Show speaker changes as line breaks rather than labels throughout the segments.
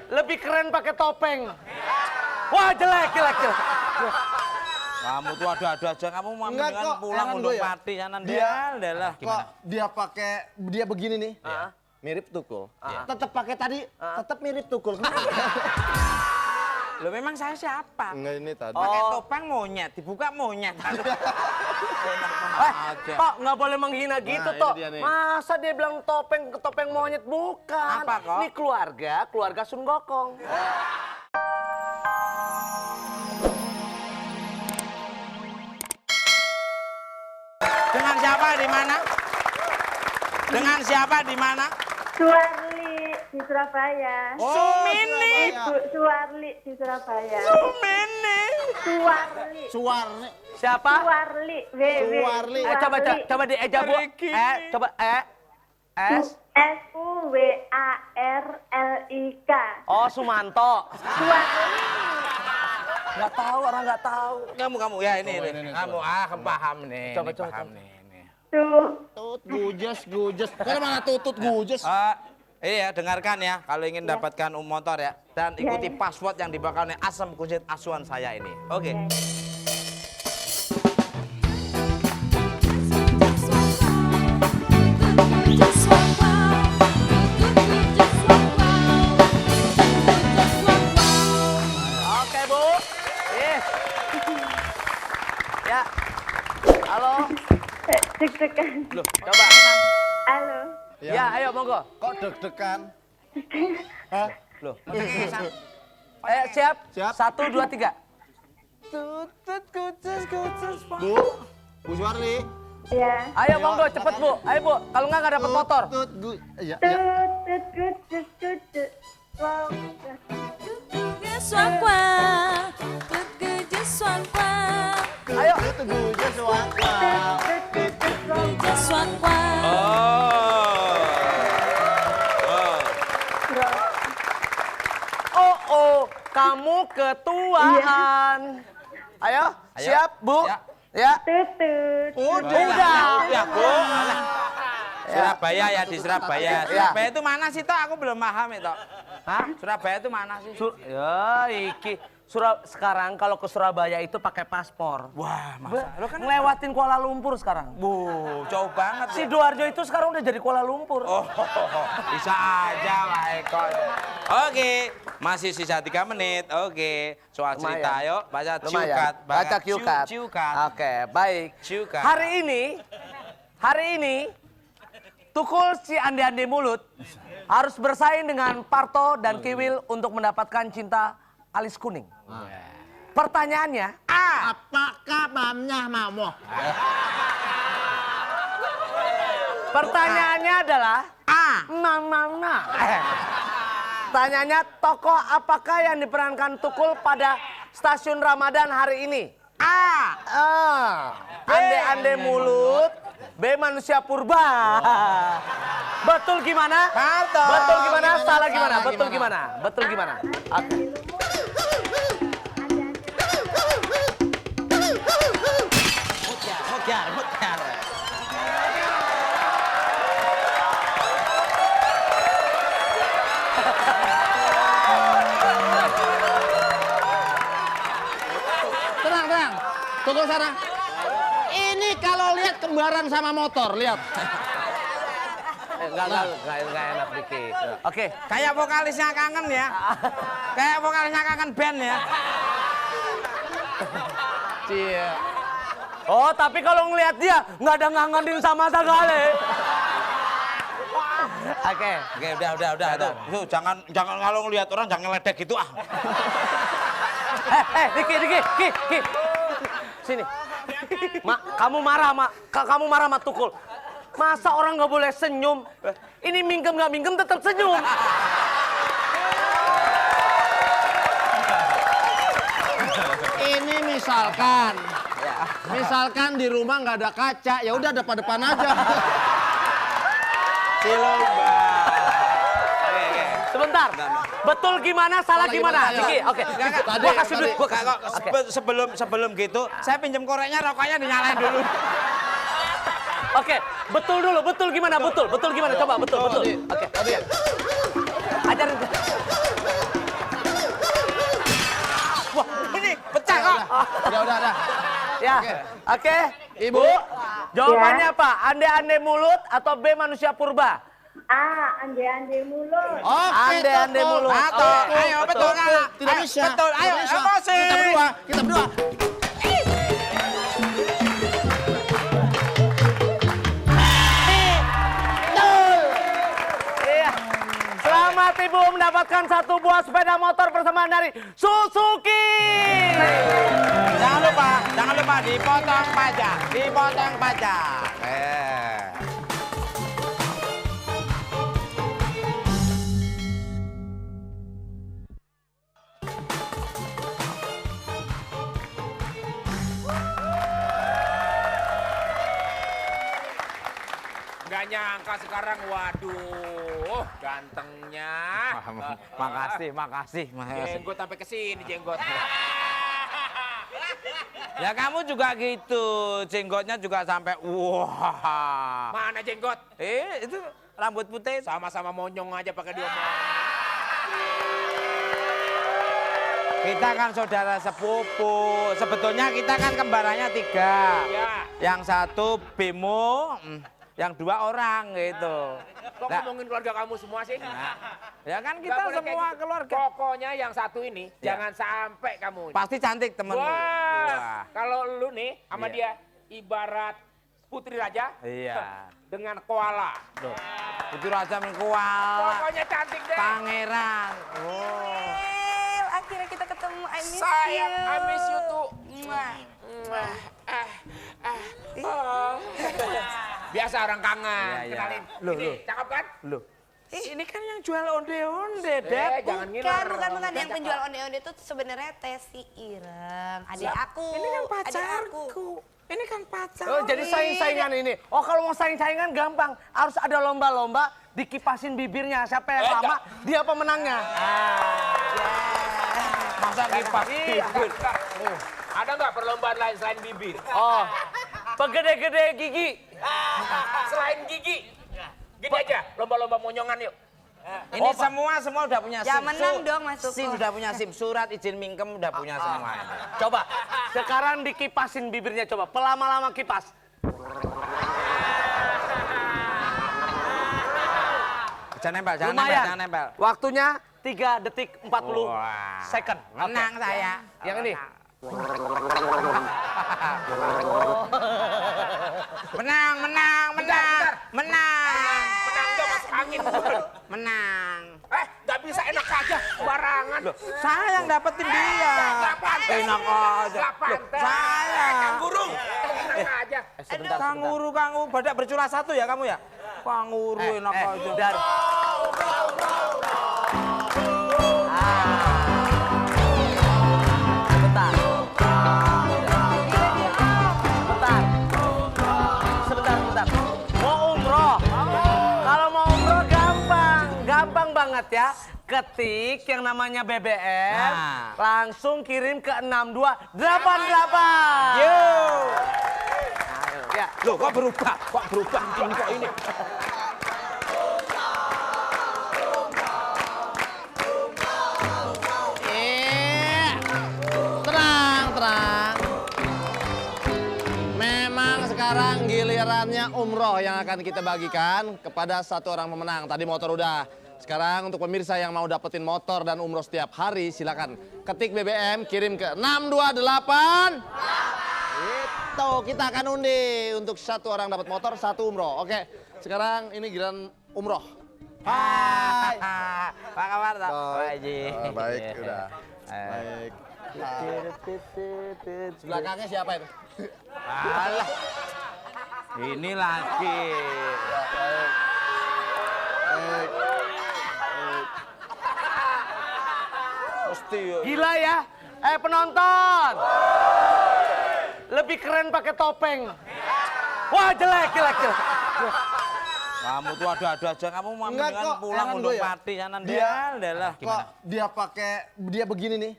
lebih keren pakai topeng. Wah, jelek.
Kamu tuh adu-adu aja, kamu mau
Enggak
mendingan
kok,
pulang
enak
untuk
gue ya.
mati sana
Dia
lah.
kok dia pakai dia begini nih. Mirip Tukul. Tetap pakai tadi, tetap mirip Tukul.
Loh memang saya siapa?
Enggak ini tadi.
Pakai topeng monyet, dibuka monyet.
Tok, nggak boleh menghina gitu,
ini
Tok.
dia nih.
Masa dia bilang topeng monyet? Bukan.
Apa, kok?
Ini keluarga Sun Gokong.
Dengan siapa di mana? Dengan siapa di mana?
Suwarli di Surabaya.
Sumini.
Ibu Suwarli di Surabaya.
Sumini.
Suwarli.
Suwarni.
Siapa?
Suwarli.
Suwarli.
Coba dieja, Bu.
Riki.
Coba S.
Suwarlik.
Oh, Sumanto.
Suwarli.
Nggak tahu, orang nggak tahu.
Kamu ya ini.
ini,
Kamu paham nih.
Coba.
Paham nih.
Tut gujes. Kan mana tutut gujes.
Iya, dengarkan ya. Kalau ingin dapatkan motor ya, dan ikuti password yang dibakar oleh Asam Kuncit Asuhan saya ini. Oke.
Oke, Bu. Ya. Halo.
Deg-degan.
Loh, coba.
Halo.
Ya, ayo monggo.
Kok deg-degan? Hah?
Loh. Siap?
Siap.
1, 2, 3.
Tutut kucus.
Bu Suwarli.
Ya.
Ayo monggo cepet, Bu. Ayo, Bu. Kalau nggak dapat motor.
Iya.
Tutut kucus. Wow.
Ayo.
Tutut gujes waka.
Oh, kamu ketuaan. Ayo, siap, Bu.
Ya.
Ya.
Tutut.
Udah.
Ya, Bu. Surabaya ya, di Surabaya. Surabaya itu mana sih, Tok? Aku belum paham itu.
Hah?
Surabaya itu mana sih?
Ya, sekarang kalau ke Surabaya itu pakai paspor.
Wah, masa? Lo kan
Ngelewatin Kuala Lumpur sekarang.
Bu, jauh banget.
Sidoarjo itu sekarang udah jadi Kuala Lumpur.
Oh, bisa aja Pak Eko. Oke, masih sisa 3 menit. Oke, soal cerita
Lumayan.
yuk. Baca
Lumayan.
ciukat.
Baca ciukat.
Ciukat.
Oke, baik.
Ciukat.
Hari ini, Tukul si ande-ande mulut harus bersaing dengan Parto dan Kiwil untuk mendapatkan cinta alis kuning. Pertanyaannya,
Apakah mamnya mamoh?
pertanyaannya adalah Mama. Pertanyaannya, tokoh apakah yang diperankan Tukul pada stasiun Ramadan hari ini? A. Ande-ande mulut. B. Manusia purba. Betul gimana?
Parto.
Betul gimana?
Gimana?
Salah gimana?
Salah
Betul
gimana?
gimana? Betul gimana? Oke.
Mutiar.
Tenang. Tukul sana. Ini kalau lihat kembaran sama motor, lihat.
Enggak enak dikit. Oke.
Kayak vokalisnya kangen ya. Kayak vokalisnya kangen band ya.
Cie. Oh, tapi kalau ngelihat dia nggak ada ngangenin sama sekali. Oke.
Oke, udah. Tuh, jangan kalau ngelihat orang jangan ngeledek gitu ah.
Ki. Sini. Kamu marah sama Tukul. Masa orang nggak boleh senyum? Ini mingkem nggak mingkem tetap senyum.
Ini misalkan di rumah nggak ada kaca, ya udah depan aja.
Silomba. Oke.
Sebentar. Betul gimana? Salah gimana? Ciki, oke.
Gua kasih duit. Sebelum gitu, saya pinjam koreknya, rokoknya dinyalain dulu.
Oke, betul gimana? Betul gimana? Coba betul. Oke. Ajarin.
Udah.
Ya, oke.
Ibu.
Jawabannya apa? Ande-ande mulut atau B manusia purba?
A. Ande-ande mulut.
Oke,
Ande-ande
Tukul.
mulut.
Betul.
Oke.
Ayo, betul nggak?
Tidak
Ayo,
bisa.
Betul, ayo,
Tidak bisa.
emosi.
Kita berdua.
Iya. Selamat Ibu mendapatkan 1 buah sepeda motor persembahan dari Suzuki.
Jangan lupa dipotong pajak.
Nggak nyangka sekarang, waduh, gantengnya.
Makasih.
Jenggot sampai ke sini, jenggot.
Ya kamu juga gitu, jenggotnya juga sampai wah.
Mana jenggot?
Itu rambut putih.
Sama-sama monyong aja pakai diomong.
Kita kan saudara sepupu. Sebetulnya kita kan kembarannya 3.
Ya.
Yang 1 Bimo, yang 2 orang gitu.
Kok
Nah,
ngomongin keluarga kamu semua sih?
ya kan kita
Nggak boleh kayak
semua
gitu.
keluarga.
Pokoknya yang satu ini,
Ya.
jangan sampai kamu.
Pasti cantik temenmu.
Wah, kalau lu nih sama
Iya.
dia ibarat putri raja
Iya.
dengan koala.
Itu raja mengkual.
Pokoknya cantik deh.
Pangeran. Oh.
Akhirnya kita ketemu. I miss
Sayang,
you.
I miss you too.
Mwah.
Biasa orang kangen.
Iya, iya.
Kenalin.
Loh,
Ini,
loh.
cakep kan?
Loh, ini kan yang jual onde-onde, Dep.
Jangan ngiler.
Bukan. Yang penjual onde-onde itu sebenarnya Tesi Ireng. Adik aku.
Ini kan
Adik aku.
pacarku. Ini kan pacar.
Oh, jadi saing-saingan ini. Oh, kalau mau saing-saingan gampang. Harus ada lomba-lomba dikipasin bibirnya. Siapa yang lama, dia pemenangnya.
Masa kipas bibir?
Ada nggak perlombaan lain selain bibir?
Oh, pegede-gede gigi.
Selain gigi? Gini aja, lomba-lomba monyongan yuk.
Ini semua udah punya SIM.
Ya, menang dong, Mas Tuku.
SIM udah punya SIM, surat izin mingkem udah punya semua. ini.
Coba, sekarang dikipasin bibirnya coba. Pelama-lama kipas.
Jangan nempel, jangan nempel.
Waktunya 3 detik 40
Wah.
second.
Menang
Oke.
saya.
Yang ini.
Menang.
Bentar.
Menang.
Menang dong, masuk angin.
Menang.
Nggak bisa enak aja, barangan.
Saya yang dapetin dia.
Nggak pantas.
Enak aja.
Nggak pantas.
Saya.
Kang Guru. Enak aja.
Kang Guru, badak bercurah 1 ya kamu ya? Kang Guru enak aja.
Dari. Sebentar. Mau umroh. Kalau mau umroh gampang banget ya. Ketik yang namanya BBM,
Nah.
langsung kirim ke 6288.
Yo.
Ya.
Loh, kok berubah? Kok ini?
Tenang. Memang sekarang gilirannya umroh yang akan kita bagikan kepada 1 orang pemenang. Tadi motor udah. Sekarang untuk pemirsa yang mau dapetin motor dan umroh setiap hari, silakan ketik BBM, kirim ke 628. Itu kita akan undi untuk 1 orang dapat motor, 1 umroh. Oke, sekarang ini giliran umroh.
Hai. Apa kabar, Tok?
Baik, udah. Baik. Belakangnya siapa itu?
Alah. Ini lagi. Mesti ya.
Gila ya. Penonton. Lebih keren pakai topeng. Wah, jelek.
Kamu tuh ada-ada aja, kamu mau
Enggak
mendingan
kok,
pulang
enak
untuk
gue ya.
party sana
Dia-
lah.
Kok dia pakai dia begini nih?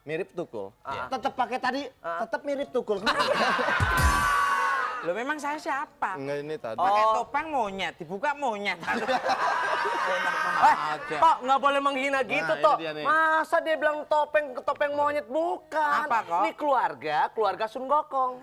Mirip Tukul. Tetap pakai tadi, tetap mirip Tukul.
Loh memang saya siapa?
Enggak ini tadi.
Pakai
Oh.
topeng monyet, dibuka monyet. Aduh. Enak aja.
Tok, nggak boleh menghina gitu,
ini
Tok.
dia nih.
Masa dia bilang topeng monyet bukan?
Apa, Kok?
Ini keluarga Sun Gokong.